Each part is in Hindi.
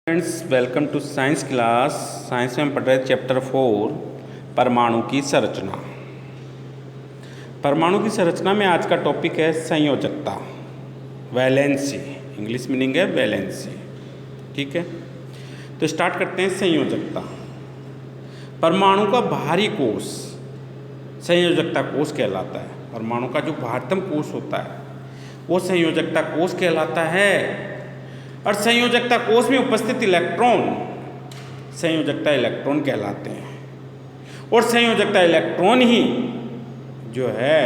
Friends, welcome to science class. Science में हम पढ़ रहे चैप्टर 4 परमाणु की संरचना। परमाणु की संरचना में आज का टॉपिक है संयोजकता, वैलेंसी। इंग्लिश मीनिंग है वैलेंसी। ठीक है, तो स्टार्ट करते हैं। संयोजकता, परमाणु का बाहरी कोश संयोजकता कोश कहलाता है। परमाणु का जो बाहरतम कोश होता है वो संयोजकता कोश कहलाता है, और संयोजकता कोश में उपस्थित इलेक्ट्रॉन संयोजकता इलेक्ट्रॉन कहलाते हैं, और संयोजकता इलेक्ट्रॉन ही जो है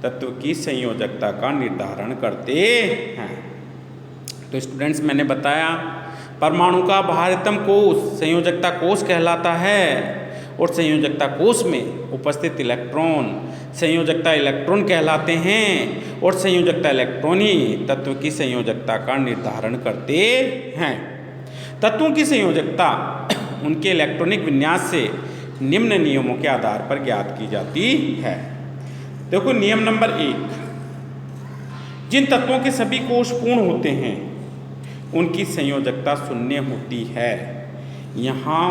तत्व की संयोजकता का निर्धारण करते हैं। तो स्टूडेंट्स, मैंने बताया परमाणु का बाहरतम कोश संयोजकता कोश कहलाता है, और संयोजकता कोश में उपस्थित इलेक्ट्रॉन संयोजकता इलेक्ट्रॉन कहलाते हैं, और संयोजकता इलेक्ट्रॉन ही तत्व की संयोजकता का निर्धारण करते हैं। तत्वों की संयोजकता उनके इलेक्ट्रॉनिक विन्यास से निम्न नियमों के आधार पर ज्ञात की जाती है। देखो, नियम नंबर 1, जिन तत्वों के सभी कोश पूर्ण होते हैं उनकी संयोजकता शून्य होती है। यहाँ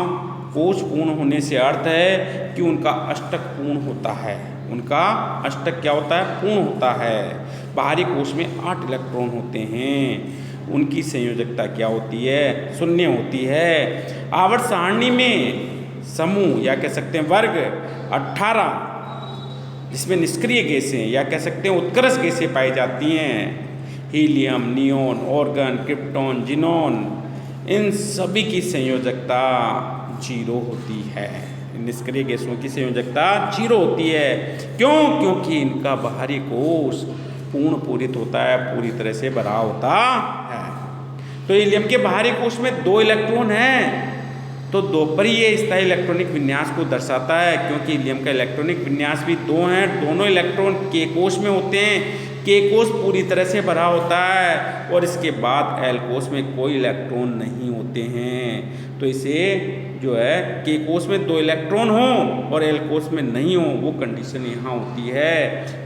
कोश पूर्ण होने से अर्थ है कि उनका अष्टक पूर्ण होता है। उनका अष्टक क्या होता है? पूर्ण होता है। बाहरी कोश में 8 इलेक्ट्रॉन होते हैं, उनकी संयोजकता क्या होती है? शून्य होती है। आवर्त सारणी में समूह या कह सकते हैं वर्ग 18, जिसमें निष्क्रिय गैसें या कह सकते हैं उत्कर्ष गैसें पाई जाती हैं। Helium, neon, argon, krypton, xenon, इन सभी की संयोजकता 0 होती है। निष्क्रिय गैसों की संयोजकता 0 होती है। क्यों? क्योंकि इनका बाहरी कोश पूर्ण पूरित होता है, पूरी तरह से भरा होता है। तो हीलियम के बाहरी कोश में 2 इलेक्ट्रॉन हैं, तो 2 पर ही ये स्थायी इलेक्ट्रॉनिक विन्यास को दर्शाता है, क्योंकि हीलियम का इलेक्ट्रॉनिक विन्यास भी 2 हैं। दोनों इलेक्ट्रॉन के कोश में होते हैं। के कोश पूरी तरह से भरा होता है, और इसके बाद एल कोश में कोई इलेक्ट्रॉन नहीं होते हैं। तो इसे जो है के कोश में 2 इलेक्ट्रॉन हो और एल कोश में नहीं हो, वो कंडीशन यहाँ होती है।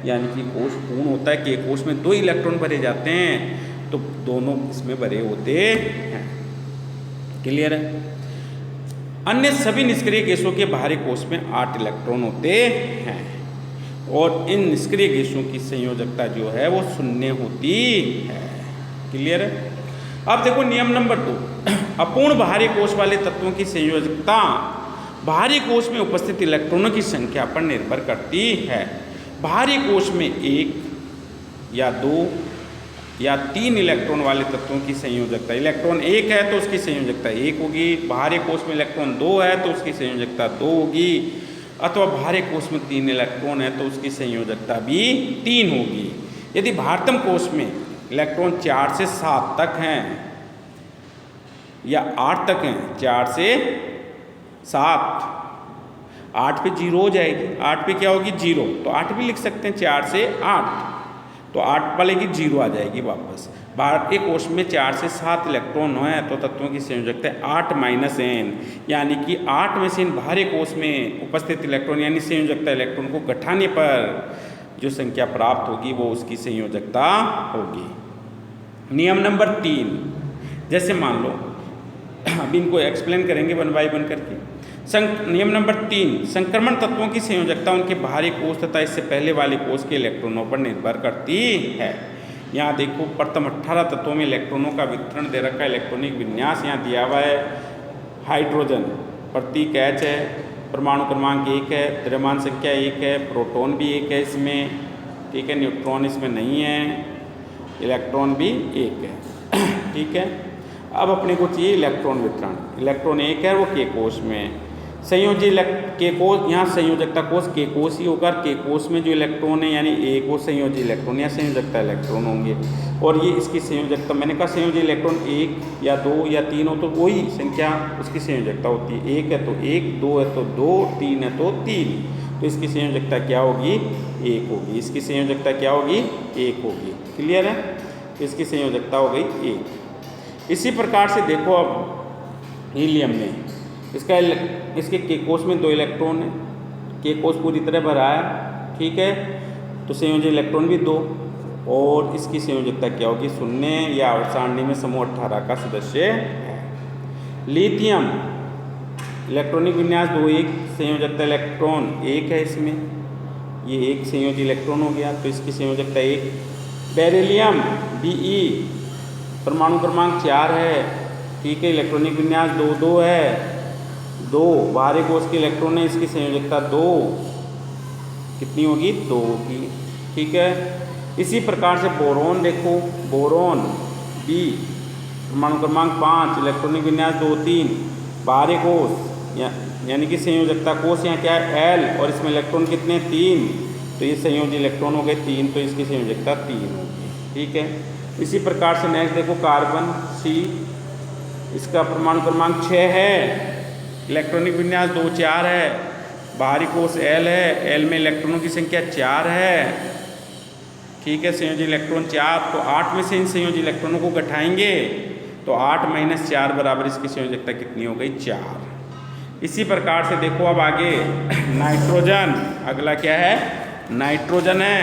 यानी कि कोश पूर्ण होता है, के कोश में 2 इलेक्ट्रॉन भरे जाते हैं, तो दोनों इसमें भरे होते हैं। क्लियर है? अन्य सभी निष्क्रिय गैसों के बाहरी कोश में 8 इलेक्ट्रॉन होते हैं, और इन निष्क्रिय गैसों की संयोजकता जो है वो शून्य होती है। क्लियर है? अब देखो नियम नंबर 2, अपूर्ण बाहरी कोश वाले तत्वों की संयोजकता बाहरी कोश में उपस्थित इलेक्ट्रॉनों की संख्या पर निर्भर करती है। बाहरी कोश में 1 या 2 या 3 इलेक्ट्रॉन वाले तत्वों की संयोजकता, इलेक्ट्रॉन 1 है तो उसकी संयोजकता 1 होगी, बाहरी कोश में इलेक्ट्रॉन 2 है तो उसकी संयोजकता 2 होगी, अथवा बाहरी कोश में 3 इलेक्ट्रॉन है तो उसकी संयोजकता भी 3 होगी। यदि बाहरतम कोश में इलेक्ट्रॉन 4 से 7 तक हैं या 8 तक हैं, 4 से 7, 8 पे 0 हो जाएगी। 8 पे क्या होगी? 0, तो 8 भी लिख सकते हैं। 4 से 8, तो 8 वाले की 0 आ जाएगी वापस। बाहरी कोश में 4 से 7 इलेक्ट्रॉन हैं तो तत्वों की संयोजकता 8 - n, यानी कि 8 में से इन बाहरी कोश में उपस्थित इलेक्ट्रॉन यानी संयोजकता इलेक्ट्रॉन को घटाने पर जो संख्या प्राप्त होगी वो उसकी संयोजकता होगी। नियम नंबर 3, जैसे मान लो, अभी इनको एक्सप्लेन करेंगे 1 बाय 1 करके। नियम नंबर 3, संक्रमण तत्वों की संयोजकता उनके बाहरी कोश तथा इससे पहले वाले कोश के इलेक्ट्रॉनों पर निर्भर करती है। यहाँ देखो, प्रथम 18 तत्वों में इलेक्ट्रॉनों का वितरण दे रखा है, इलेक्ट्रॉनिक विन्यास यहाँ दिया हुआ है। हाइड्रोजन प्रतीक H है, परमाणु क्रमांक 1 है, द्रव्यमान संख्या 1 है, प्रोटॉन भी 1 है इसमें, ठीक है, न्यूट्रॉन इसमें नहीं है, इलेक्ट्रॉन भी 1 है। ठीक है, अब अपने को चाहिए इलेक्ट्रॉन वितरण। इलेक्ट्रॉन 1 है, वो के कोश में। संयोजी के कोश, यहाँ संयोजकता कोश के कोश ही होगा। के कोश में जो इलेक्ट्रॉन है यानी एक वो संयोजी इलेक्ट्रॉन या संयोजकता इलेक्ट्रॉन होंगे, और ये इसकी संयोजकता, मैंने कहा संयोजी इलेक्ट्रॉन 1 या 2 या 3 हो तो वही संख्या उसकी संयोजकता होती है। 1 है तो 1, 2 है तो 2, 3 है तो 3, तो इसकी संयोजकता क्या होगी? 1 होगी। इसकी संयोजकता क्या होगी? 1 होगी। क्लियर है? तो इसकी संयोजकता हो गई 1। इसी प्रकार से देखो, अब हीलियम में इसके के कोश में 2 इलेक्ट्रॉन है, के कोश पूरी तरह भरा है, ठीक है, तो संयोजी इलेक्ट्रॉन भी 2, और इसकी संयोजकता क्या होगी? 0, या आवर्त सारणी में समूह 18 का सदस्य है। लिथियम इलेक्ट्रॉनिक विन्यास 2 1, संयोजकता इलेक्ट्रॉन 1 है इसमें, ये एक संयोजी इलेक्ट्रॉन हो गया तो इसकी संयोजकता 1। बेरिलियम Be परमाणु क्रमांक 4 है, ठीक है, इलेक्ट्रॉनिक विन्यास 2 2 है, 2 बाहरी कोष के इलेक्ट्रॉन है, इसकी संयोजकता 2 कितनी होगी, 2 होगी, ठीक है। इसी प्रकार से बोरोन देखो, बोरोन B परमाणु क्रमांक 5, इलेक्ट्रॉनिक विन्यास 2 3, बाहरी कोष यानी कि संयोजकता कोष यहाँ क्या है L, और इसमें इलेक्ट्रॉन कितने 3, तो ये संयोजी इलेक्ट्रॉन हो गए 3, तो इसकी संयोजकता 3 होगी, ठीक है। इसी प्रकार से नेक्स्ट देखो कार्बन C, इसका परमाणु क्रमांक 6 है, इलेक्ट्रॉनिक विन्यास 2 4 है, बाहरी कोष L है, L में इलेक्ट्रॉनों की संख्या 4 है, ठीक है, संयोजी इलेक्ट्रॉन 4, तो 8 में से इन संयोजी इलेक्ट्रॉनों को घटाएंगे तो 8 - 4 बराबर इसकी संयोजकता कितनी हो गई, 4। इसी प्रकार से देखो अब आगे नाइट्रोजन, अगला क्या है, नाइट्रोजन है।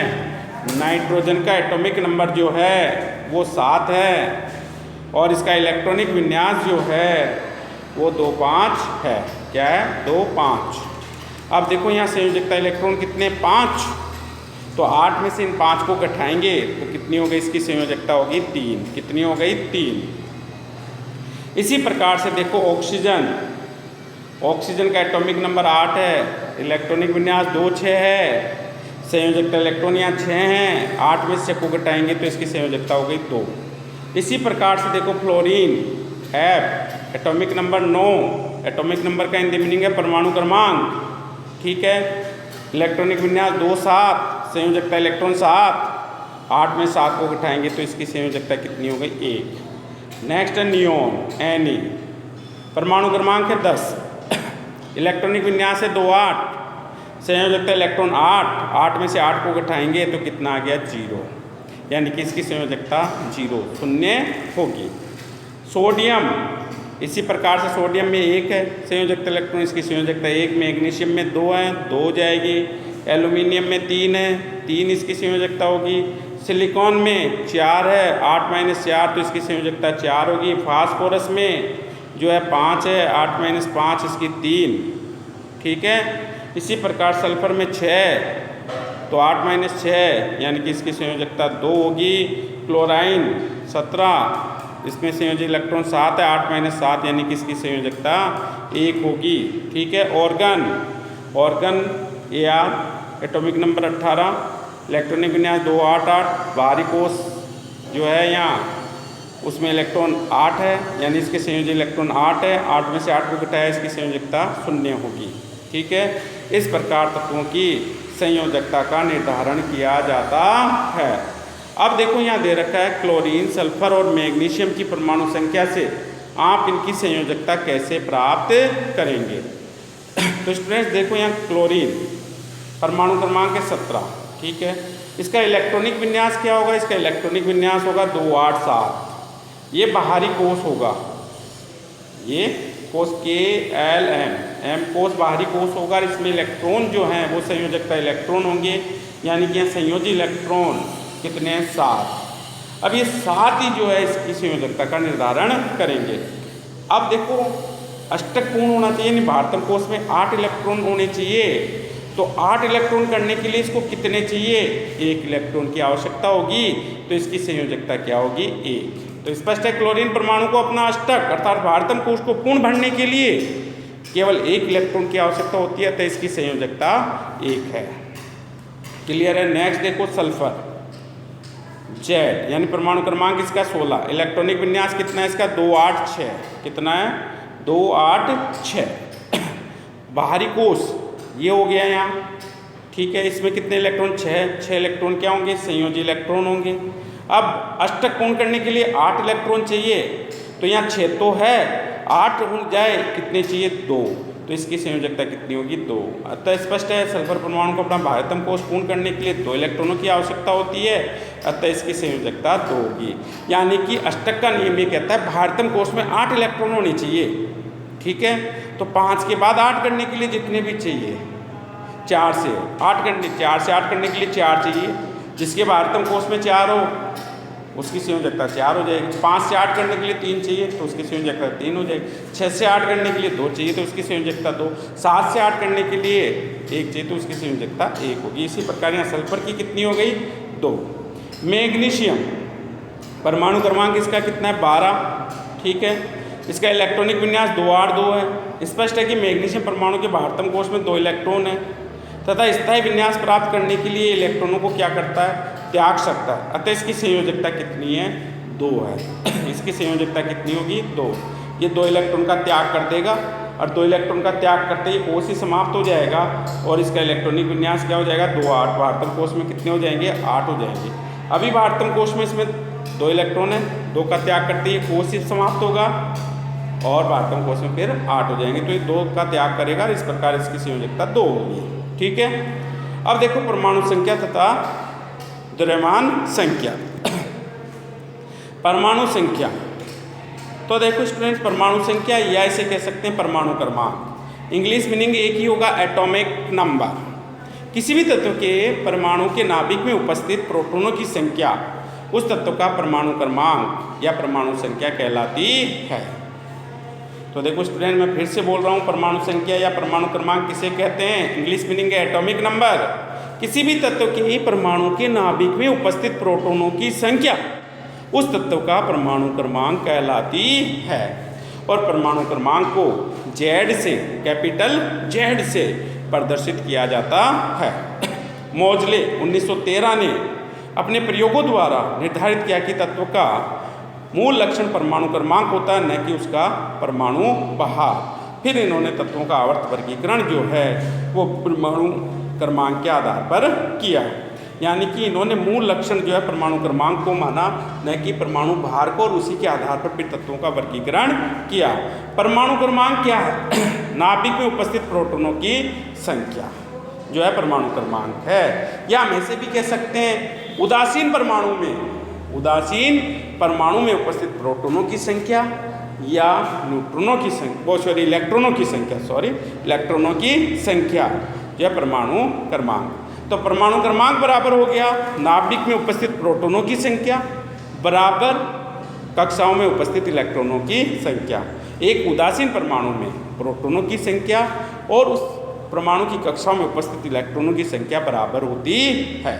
नाइट्रोजन का एटॉमिक नंबर जो है वो 7 है और इसका इलेक्ट्रॉनिक विन्यास जो है वो 2 5 है, क्या है, 2 5। अब देखो यहाँ संयोजकता इलेक्ट्रॉन कितने 5, तो 8 में से इन 5 को घटाएंगे तो कितनी हो गई इसकी संयोजकता होगी 3, कितनी हो गई 3। इसी प्रकार से देखो ऑक्सीजन, ऑक्सीजन का एटॉमिक नंबर 8 है, इलेक्ट्रॉनिक विन्यास 2 6 है, संयोजकता इलेक्ट्रॉन यहाँ 6 हैं, 8 में से को घटाएंगे तो इसकी संयोजकता हो गई 2। इसी प्रकार से देखो fluorine F, atomic number 9, atomic number का हिंदी मीनिंग है परमाणु क्रमांक, ठीक है, इलेक्ट्रॉनिक विन्यास 2 7, संयोजकता इलेक्ट्रॉन 7, 8 में 7 को घटाएंगे तो इसकी संयोजकता कितनी हो गई 1। नेक्स्ट है नियोन Ne, परमाणु क्रमांक है 10, इलेक्ट्रॉनिक विन्यास है 2 8, संयोजकता इलेक्ट्रॉन 8, 8 में से 8 को घटाएंगे तो कितना आ गया 0, यानी कि इसकी संयोजकता 0 शून्य होगी। सोडियम, इसी प्रकार से सोडियम में 1 है, संयोजकता इलेक्ट्रॉन, इसकी संयोजकता 1, मैग्नीशियम में 2 है, 2 जाएगी, एल्यूमिनियम में 3 है, 3 इसकी संयोजकता होगी, सिलिकॉन में 4 है, 8 - 4 तो इसकी संयोजकता 4 होगी, फास्फोरस में जो है 5 है, 8 - 5 इसकी 3, ठीक है। इसी प्रकार सल्फर में 6 तो 8 - 6 यानी कि इसकी संयोजकता 2 होगी। क्लोराइन 17, इसमें संयोजी इलेक्ट्रॉन 7 है, 8 - 7 यानी कि इसकी संयोजकता 1 होगी, ठीक है। Organ, organ Ar, atomic number 18, electronic विन्यास 2 8 8, बाहरी कोष जो है यहाँ उसमें इलेक्ट्रॉन 8 है, यानी इसके संयोजी इलेक्ट्रॉन 8 है, 8 में से 8 को घटाया इसकी संयोजकता 0 होगी, ठीक है। इस प्रकार तत्वों की संयोजकता का निर्धारण किया जाता है। अब देखो यहाँ दे रखा है क्लोरीन, सल्फर और मैग्नीशियम की परमाणु संख्या से आप इनकी संयोजकता कैसे प्राप्त करेंगे। तो स्टूडेंट्स देखो यहाँ क्लोरीन परमाणु क्रमांक है 17, ठीक है, इसका इलेक्ट्रॉनिक विन्यास क्या होगा, इसका इलेक्ट्रॉनिक विन्यास होगा 2 8 7, ये बाहरी कोष होगा, ये कोष KLM, M कोष बाहरी कोष होगा, इसमें इलेक्ट्रॉन जो हैं वो संयोजकता इलेक्ट्रॉन होंगे, यानी कि यहाँ संयोजी इलेक्ट्रॉन कितने हैं 7। अब ये 7 ही जो है इसकी संयोजकता का निर्धारण करेंगे। अब देखो अष्टक पूर्ण होना चाहिए, यानी भारतम कोष में 8 इलेक्ट्रॉन होने चाहिए, तो 8 इलेक्ट्रॉन करने के लिए इसको कितने चाहिए, 1 इलेक्ट्रॉन की आवश्यकता होगी, तो इसकी संयोजकता क्या होगी 1। तो स्पष्ट है क्लोरीन परमाणु को अपना अष्टक अर्थात भारतम कोष को पूर्ण भरने के लिए केवल 1 इलेक्ट्रॉन की आवश्यकता होती है, तो इसकी संयोजकता 1 है। क्लियर है। नेक्स्ट देखो सल्फर Z, यानी परमाणु क्रमांक इसका 16, इलेक्ट्रॉनिक विन्यास कितना है इसका 2 8 6, कितना है 2 8 6, बाहरी कोष ये हो गया यहाँ, ठीक है, इसमें कितने इलेक्ट्रॉन 6 इलेक्ट्रॉन क्या होंगे, संयोजी इलेक्ट्रॉन होंगे। अब अष्टक पूर्ण करने के लिए 8 इलेक्ट्रॉन चाहिए, तो यहाँ 6 तो है, 8 हो जाए कितने चाहिए 2, तो इसकी संयोजकता कितनी होगी 2। अतः स्पष्ट है सल्फर परमाणु को अपना भारतम कोष पूर्ण करने के लिए 2 इलेक्ट्रॉनों की आवश्यकता होती है, अतः इसकी संयोजकता 2 होगी। यानी कि अष्टक का नियम ये कहता है भारतम कोष में 8 इलेक्ट्रॉन होने चाहिए, ठीक है। तो 5 के बाद 8 करने के लिए जितने भी चाहिए, 4 से 8 करने के लिए 4 चाहिए, जिसके भारतम कोष में 4 हो उसकी संयोजकता 4 हो जाएगी। 5 से 8 करने के लिए 3 चाहिए तो उसकी संयोजकता 3 हो जाएगी। 6 से 8 करने के लिए 2 चाहिए तो उसकी संयोजकता 2। 7 से 8 करने के लिए 1 चाहिए तो उसकी संयोजकता 1 होगी। इसी प्रकार यहाँ सल्फर की कितनी हो गई? 2। मैग्नीशियम परमाणु क्रमांक इसका कितना है? 12। ठीक है, इसका इलेक्ट्रॉनिक विन्यास 2R2 है। स्पष्ट है कि मैग्नीशियम परमाणु के बाहरतम कोश में 2 इलेक्ट्रॉन है तथा स्थायी विन्यास प्राप्त करने के लिए इलेक्ट्रॉनों को क्या करता है? त्याग सकता है। अतः इसकी संयोजकता कितनी है? 2 है। इसकी संयोजकता कितनी होगी? 2। ये 2 इलेक्ट्रॉन का त्याग कर देगा और 2 इलेक्ट्रॉन का त्याग करते ही कोश ही समाप्त हो जाएगा और इसका इलेक्ट्रॉनिक विन्यास क्या हो जाएगा? 2-8। बाहरतम कोश में कितने हो जाएंगे? 8 हो जाएंगे। अभी बाहरतम कोश में इसमें 2 इलेक्ट्रॉन है, 2 का त्याग करते ही कोश ही समाप्त होगा और बाहरतम कोश में फिर 8 हो जाएंगे। तो ये 2 का त्याग करेगा, इस प्रकार इसकी संयोजकता 2 होगी। ठीक है, अब देखो परमाणु संख्या तथा द्रव्यमान संख्या। परमाणु संख्या, तो देखो स्टूडेंट्स, परमाणु संख्या या इसे कह सकते हैं परमाणु क्रमांक। इंग्लिश मीनिंग एक ही होगा, एटॉमिक नंबर। किसी भी तत्व के परमाणु के नाभिक में उपस्थित प्रोटॉनों की संख्या उस तत्व का परमाणु क्रमांक या परमाणु संख्या कहलाती है। तो देखो स्टूडेंट, मैं फिर से बोल रहा हूँ, परमाणु संख्या या परमाणु क्रमांक किसे कहते हैं? इंग्लिश मीनिंग है एटॉमिक नंबर। किसी भी तत्व के परमाणु के नाभिक में उपस्थित प्रोटॉनों की संख्या उस तत्व का परमाणु क्रमांक कहलाती है। और परमाणु क्रमांक को Z से, कैपिटल Z से प्रदर्शित किया जाता है। मोजले 1913 ने अपने प्रयोगों द्वारा निर्धारित किया कि तत्व का मूल लक्षण परमाणु क्रमांक होता है, न कि उसका परमाणु बहाव। फिर इन्होंने तत्वों का आवर्त वर्गीकरण जो है वो परमाणु क्रमांक के आधार पर किया, यानी कि इन्होंने मूल लक्षण जो है परमाणु क्रमांक को माना, न कि परमाणु भार को, और उसी के आधार पर फिर तत्वों का वर्गीकरण किया। परमाणु क्रमांक क्या है? नाभिक में उपस्थित प्रोटॉनों की संख्या जो है परमाणु क्रमांक है। या हम ऐसे भी कह सकते हैं उदासीन परमाणु में, उदासीन परमाणु में उपस्थित प्रोटॉनों की संख्या या न्यूट्रॉनों की संख्या, इलेक्ट्रॉनों की संख्या, इलेक्ट्रॉनों की संख्या जो है परमाणु क्रमांक। तो परमाणु क्रमांक बराबर हो गया नाभिक में उपस्थित प्रोटॉनों की संख्या बराबर कक्षाओं में उपस्थित इलेक्ट्रॉनों की संख्या। एक उदासीन परमाणु में प्रोटॉनों की संख्या और उस परमाणु की कक्षाओं में उपस्थित इलेक्ट्रॉनों की संख्या बराबर होती है।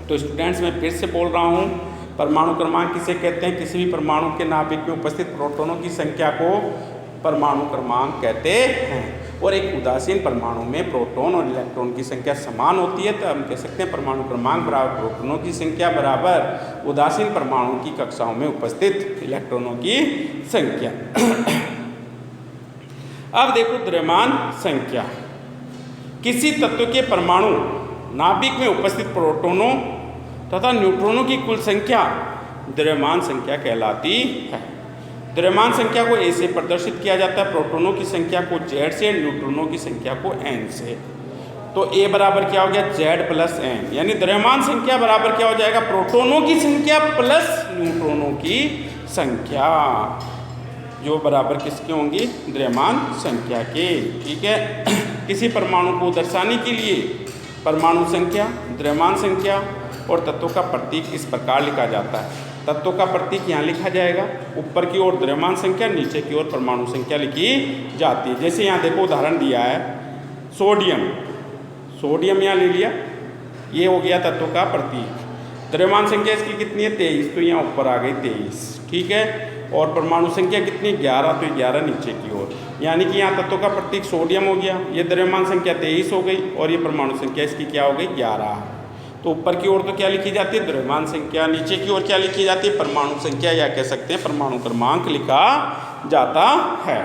तो स्टूडेंट्स, मैं फिर से बोल रहा हूँ, परमाणु क्रमांक किसे कहते हैं? किसी भी परमाणु के नाभिक में उपस्थित प्रोटॉनों की संख्या को परमाणु क्रमांक कहते हैं। और एक उदासीन परमाणु में प्रोटॉन और इलेक्ट्रॉन की संख्या समान होती है, तो हम कह सकते हैं परमाणु क्रमांक बराबर प्रोटॉनों की संख्या बराबर उदासीन परमाणु की कक्षाओं में उपस्थित इलेक्ट्रॉनों की संख्या। अब देखो द्रव्यमान संख्या। किसी तत्व के परमाणु नाभिक में उपस्थित प्रोटॉनों तथा न्यूट्रॉनों की कुल संख्या द्रव्यमान संख्या कहलाती है। द्रव्यमान संख्या को A से प्रदर्शित किया जाता है, प्रोटॉनों की संख्या को Z से, न्यूट्रॉनों की संख्या को N से। तो A बराबर क्या हो गया? Z प्लस N, यानी द्रव्यमान संख्या बराबर क्या हो जाएगा? प्रोटॉनों की संख्या प्लस न्यूट्रॉनों की संख्या, जो बराबर किसके होंगी? द्रव्यमान संख्या के। ठीक है, किसी परमाणु को दर्शाने के लिए परमाणु संख्या, द्रव्यमान संख्या और तत्वों का प्रतीक इस प्रकार लिखा जाता है। तत्वों का प्रतीक यहाँ लिखा जाएगा, ऊपर की ओर द्रव्यमान संख्या, नीचे की ओर परमाणु संख्या लिखी जाती है। जैसे यहाँ देखो उदाहरण दिया है, सोडियम, सोडियम यहाँ ले लिया, ये हो गया तत्व का प्रतीक। द्रव्यमान संख्या इसकी कितनी है? 23, तो यहाँ ऊपर आ गई 23। ठीक है, और परमाणु संख्या कितनी? 11, तो 11 नीचे की ओर, यानी कि यहाँ तत्व का प्रतीक सोडियम हो गया, ये द्रव्यमान संख्या 23 हो गई और ये परमाणु संख्या इसकी क्या हो गई? 11। तो ऊपर की ओर तो क्या लिखी जाती है? द्रव्यमान संख्या। नीचे की ओर क्या लिखी जाती है? परमाणु संख्या, या कह सकते हैं परमाणु क्रमांक लिखा जाता है।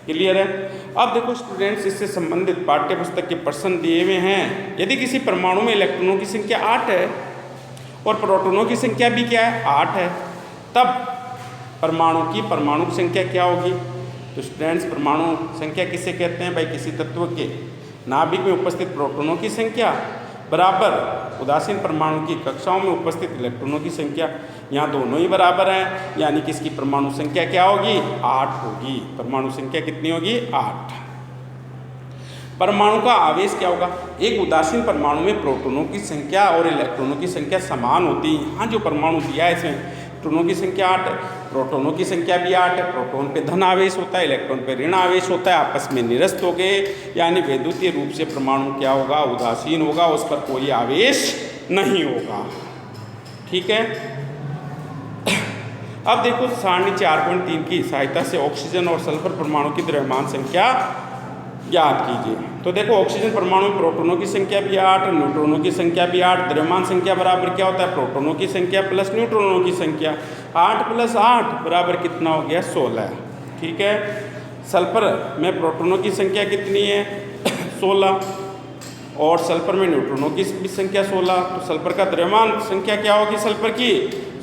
क्लियर है? अब देखो स्टूडेंट्स, इससे संबंधित पाठ्य पुस्तक के प्रश्न दिए हुए हैं। यदि किसी परमाणु में इलेक्ट्रॉनों की संख्या 8 है और प्रोटॉनों की संख्या भी क्या है? 8 है, तब परमाणु की परमाणु संख्या क्या होगी? तो स्टूडेंट्स, परमाणु संख्या किसे कहते हैं भाई? किसी तत्व के नाभिक में उपस्थित प्रोटॉनों की संख्या बराबर उदासीन परमाणु की कक्षाओं में उपस्थित इलेक्ट्रॉनों की संख्या। यहाँ दोनों ही बराबर हैं, यानी कि इसकी परमाणु संख्या क्या होगी? 8 होगी। परमाणु संख्या कितनी होगी? 8। परमाणु का आवेश क्या होगा? एक उदासीन परमाणु में प्रोटॉनों की संख्या और इलेक्ट्रॉनों की संख्या समान होती है। यहाँ जो परमाणु दिया है इसमें इलेक्ट्रॉनों की संख्या 8 है, प्रोटॉनों की संख्या भी 8 है। प्रोटॉन पे धन आवेश होता है, इलेक्ट्रॉन पे ऋण आवेश होता है, आपस में निरस्त हो गए, यानी वैद्युतीय रूप से परमाणु क्या होगा? उदासीन होगा, उस पर कोई आवेश नहीं होगा। ठीक है। अब देखो सारणी 4.3 की सहायता से ऑक्सीजन और सल्फर परमाणु की द्रव्यमान संख्या ज्ञात कीजिए। तो देखो ऑक्सीजन परमाणु में प्रोटॉनों की संख्या भी 8, न्यूट्रॉनों की संख्या भी 8। द्रव्यमान संख्या बराबर क्या होता है? प्रोटॉनों की संख्या प्लस न्यूट्रॉनों की संख्या। 8 + 8 बराबर कितना हो गया? 16। ठीक है। सल्फर में प्रोटॉनों की संख्या कितनी है? 16, और सल्फर में न्यूट्रॉनों की भी संख्या 16। तो सल्फर का द्रव्यमान संख्या क्या होगी सल्फर की?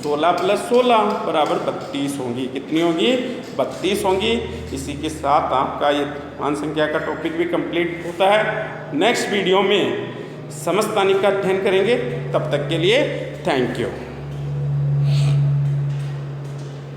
16 + 16 बराबर 32 होंगी। कितनी होगी? 32 होंगी। इसी के साथ आपका ये मान संख्या का टॉपिक भी कंप्लीट होता है। नेक्स्ट वीडियो में समस्थानिक का अध्ययन करेंगे। तब तक के लिए थैंक यू।